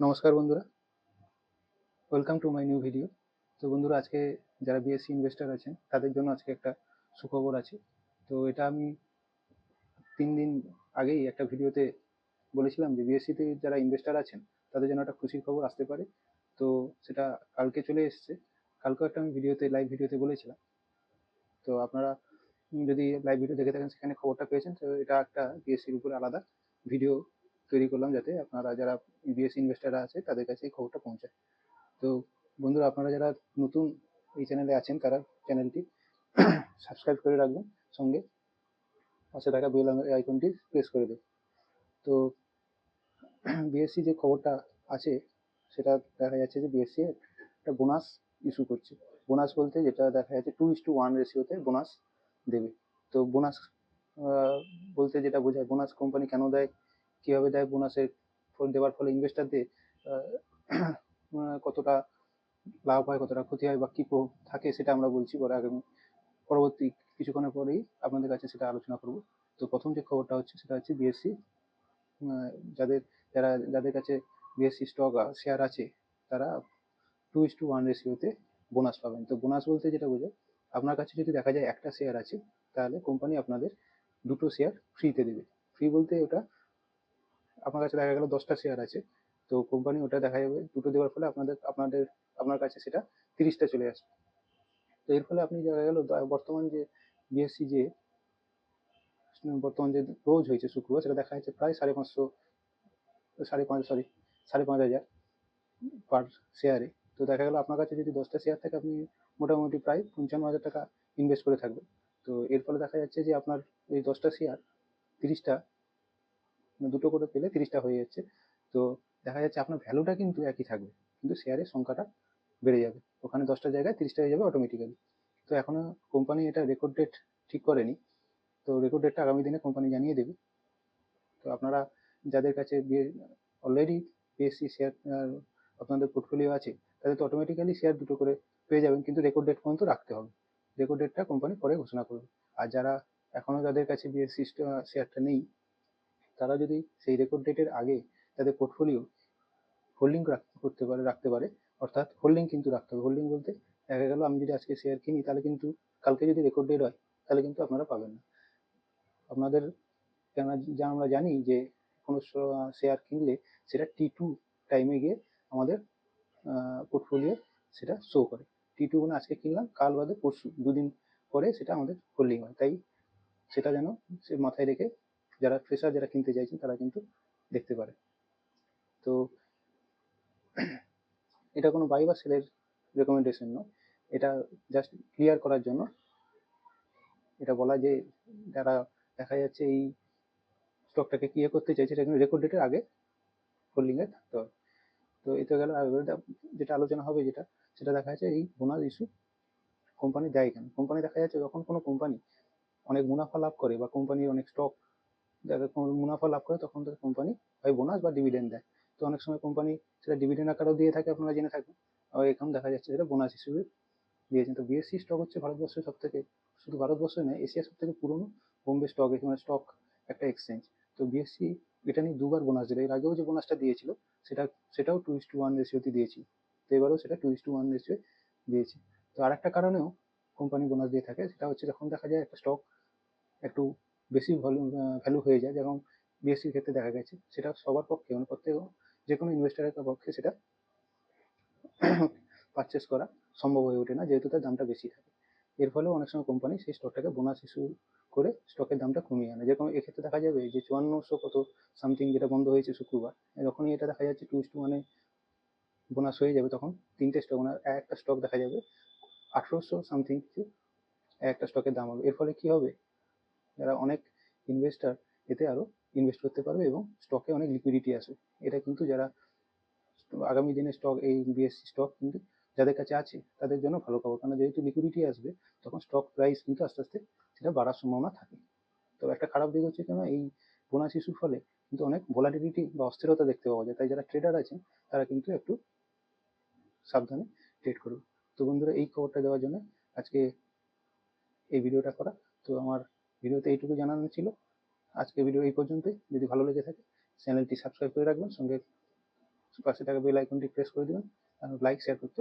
নমস্কার বন্ধুরা, welcome to my new video. তো বন্ধুরা, আজকে যারা বিএসসি ইনভেস্টর আছেন তাদের জন্য আজকে একটা সুখবর আছে। তো এটা আমি 3 দিন আগেই একটা ভিডিওতে বলেছিলাম যে বিএসসিতে যারা ইনভেস্টর আছেন তাদের জন্য একটা খুশির খবর আসতে পারে। তো সেটা কালকে চলে এসছে। কালকেও একটা আমি লাইভ ভিডিওতে বলেছিলাম। তো আপনারা যদি লাইভ ভিডিও দেখে থাকেন সেখানে খবরটা পেয়েছেন। তো এটা একটা বিএসসির উপরে আলাদা ভিডিও তৈরি করলাম যাতে আপনারা যারা বিএসসি ইনভেস্টররা আছে তাদের কাছে এই খবরটা পৌঁছায়। তো বন্ধুরা, আপনারা যারা নতুন এই চ্যানেলে আছেন তারা চ্যানেলটি সাবস্ক্রাইব করে রাখবেন, সঙ্গে পাশে থাকা বেল আইকনটি প্রেস করে দেবেন। তো বিএসসি যে খবরটা আছে সেটা দেখা যাচ্ছে যে বিএসসি একটা বোনাস ইস্যু করছে। বোনাস বলতে যেটা দেখা যাচ্ছে 2:1 রেশিওতে বোনাস দেবে। তো বোনাস বলতে যেটা বোঝায়, বোনাস কোম্পানি কেন দেয়, কীভাবে দেয়, বোনাসের দেওয়ার ফলে ইনভেস্টারদের কতটা লাভ হয়, কতটা ক্ষতি হয় বা কী থাকে সেটা আমরা বলছি পরে, আগামী পরবর্তী কিছুক্ষণের পরেই আপনাদের কাছে সেটা আলোচনা করব। তো প্রথম যে খবরটা হচ্ছে সেটা হচ্ছে বিএসসি যাদের যাদের কাছে বিএসসি স্টক শেয়ার আছে তারা 2:1 রেশিওতে বোনাস পাবেন। তো বোনাস বলতে যেটা বোঝায়, আপনার কাছে যদি দেখা যায় একটা শেয়ার আছে তাহলে কোম্পানি আপনাদের 2টো শেয়ার ফ্রিতে দেবে। ফ্রি বলতে ওটা আপনার কাছে দেখা গেল 10টা শেয়ার আছে, তো কোম্পানি ওটা দেখা যাবে 2টো দেওয়ার ফলে আপনার কাছে সেটা 30টা চলে আসবে। তো এর ফলে আপনি দেখা গেল বর্তমান যে বিএসসি যে বর্তমান যে ক্লোজ হয়েছে শুক্রবার, সেটা দেখা যাচ্ছে প্রায় 550 5,500 পার শেয়ারে। তো দেখা গেল আপনার কাছে যদি 10টা শেয়ার থাকে, আপনি মোটামুটি প্রায় 55,000 টাকা ইনভেস্ট করে থাকবেন। তো এর ফলে দেখা যাচ্ছে যে আপনার এই 10টা শেয়ার 30টা, দুটো করে পেলে 30টা হয়ে যাচ্ছে। তো দেখা যাচ্ছে আপনার ভ্যালুটা কিন্তু একই থাকবে, কিন্তু শেয়ারের সংখ্যাটা বেড়ে যাবে। ওখানে 10টার জায়গায় 30টা হয়ে যাবে অটোমেটিক্যালি। তো এখনো কোম্পানি এটা রেকর্ড ডেট ঠিক করেনি। তো রেকর্ড ডেটটা আগামী দিনে কোম্পানি জানিয়ে দেবে। তো আপনারা যাদের কাছে অলরেডি বিএসসি শেয়ার আপনাদের পোর্টফোলিও আছে, তাদের তো অটোমেটিক্যালি শেয়ার দুটো করে পেয়ে যাবেন, কিন্তু রেকর্ড ডেট পর্যন্ত রাখতে হবে। রেকর্ড ডেটটা কোম্পানি পরে ঘোষণা করবে। আর যারা এখনো যাদের কাছে বিএসসি শেয়ারটা নেই, তারা যদি সেই রেকর্ড ডেটের আগে তাদের পোর্টফোলিও হোল্ডিং রাখতে পারে, অর্থাৎ হোল্ডিং কিন্তু রাখতে হবে। হোল্ডিং বলতে দেখা গেল আমি যদি আজকে শেয়ার কিনি তাহলে কিন্তু কালকে যদি রেকর্ড ডেট হয় তাহলে কিন্তু আপনারা পাবেন না। আপনাদের আমরা জানি যে কোনো শেয়ার কিনলে সেটা T2 টাইমে গিয়ে আমাদের পোর্টফোলিও সেটা শো করে। T2 মানে আজকে কিনলাম, কাল বাদে পরশু, দুদিন পরে সেটা আমাদের হোল্ডিং হয়। তাই সেটা যেন সে মাথায় রেখে যারা ফ্রেশার যারা কিনতে চাইছেন তারা কিন্তু দেখতে পারে। তো এটা কোনো বাই বা সেলের রেকমেন্ডেশন নয়, এটা জাস্ট ক্লিয়ার করার জন্য এটা বলা যে যারা দেখা যাচ্ছে এই স্টকটাকে ক্লিয়ার করতে চাইছে সেটা কিন্তু রেকর্ড ডেটের আগে হোল্ডিং এ থাকতে হবে। তো এতে গেল। আর যেটা আলোচনা হবে সেটা দেখা যাচ্ছে এই বোনাস ইস্যু কোম্পানি দেয় কেন। কোম্পানি দেখা যাচ্ছে যখন কোনো কোম্পানি অনেক মুনাফা লাভ করে বা কোম্পানির অনেক স্টক মুনাফা লাভ করে, তখন তাদের কোম্পানি হয় বোনাস বা ডিভিডেন্ড দেয়। তো অনেক সময় কোম্পানি সেটা ডিভিডেন্ড আকারেও দিয়ে থাকে, আপনারা জেনে থাকবেন। আর এখন দেখা যাচ্ছে সেটা বোনাস হিসেবে দিয়েছেন। তো বিএসসি স্টক হচ্ছে ভারতবর্ষের সব থেকে, শুধু ভারতবর্ষ নয়, এশিয়ার সব থেকে পুরনো বোম্বে স্টক স্টক একটা এক্সচেঞ্জ। তো বিএসসি এটা নিয়ে দুবার বোনাস দিল। এর আগেও যে বোনাসটা দিয়েছিল সেটাও 2:1 রেশিওতে দিয়েছিল। তো এবারেও সেটা 2:1 রেশিও দিয়েছে। তো আর একটা কারণেও কোম্পানি বোনাস দিয়ে থাকে, সেটা হচ্ছে যখন দেখা যায় একটা স্টক একটু বেশি ভ্যালু হয়ে যায়, যেমন বিএসসির ক্ষেত্রে দেখা গেছে, সেটা সবার পক্ষে মানে প্রত্যেক যে কোনো ইনভেস্টারের পক্ষে সেটা পারচেস করা সম্ভব হয়ে ওঠে না, যেহেতু তার দামটা বেশি থাকে। এর ফলেও অনেক সময় কোম্পানি সেই স্টকটাকে বোনাস ইস্যু করে স্টকের দামটা কমিয়ে আনে। যেরকম এক্ষেত্রে দেখা যাবে যে 5400 কত সামথিং যেটা বন্ধ হয়েছে শুক্রবার, যখনই এটা দেখা যাচ্ছে 2:1 বোনাস হয়ে যাবে, তখন তিনটে স্টক মানে একটা স্টক দেখা যাবে 1800 সামথিং কিছু একটা স্টকের দাম হবে। এর ফলে কি হবে, যারা অনেক ইনভেস্টার এতে আরো ইনভেস্ট করতে পারবে এবং স্টকে অনেক লিকুইডিটি আসবে। এটা কিন্তু যারা আগামী দিনে স্টক এই বিএসসি স্টক কিন্তু যাদের কাছে আছে তাদের জন্য ভালো খবর, কারণ যেহেতু লিকুইডিটি আসবে তখন স্টক প্রাইস কিন্তু আস্তে আস্তে সেটা বাড়ার সম্ভাবনা থাকে। তো একটা খারাপ দিক হচ্ছে কেন, এই বোনাস ইস্যুর ফলে কিন্তু অনেক ভলাটিলিটি বা অস্থিরতা দেখতে পাওয়া যায়। তাই যারা ট্রেডার আছেন তারা কিন্তু একটু সাবধানে ট্রেড করবে। তো বন্ধুরা, এই খবরটা দেওয়ার জন্য আজকে এই ভিডিওটা করা। তো আমার ভিডিওতে এইটুকু জানানো ছিল। আজকে ভিডিও এই পর্যন্তই। যদি ভালো লেগে থাকে চ্যানেলটি সাবস্ক্রাইব করে রাখবেন, সঙ্গে পাশে থাকা বেল আইকনটি প্রেস করে দেবেন আর লাইক শেয়ার করতে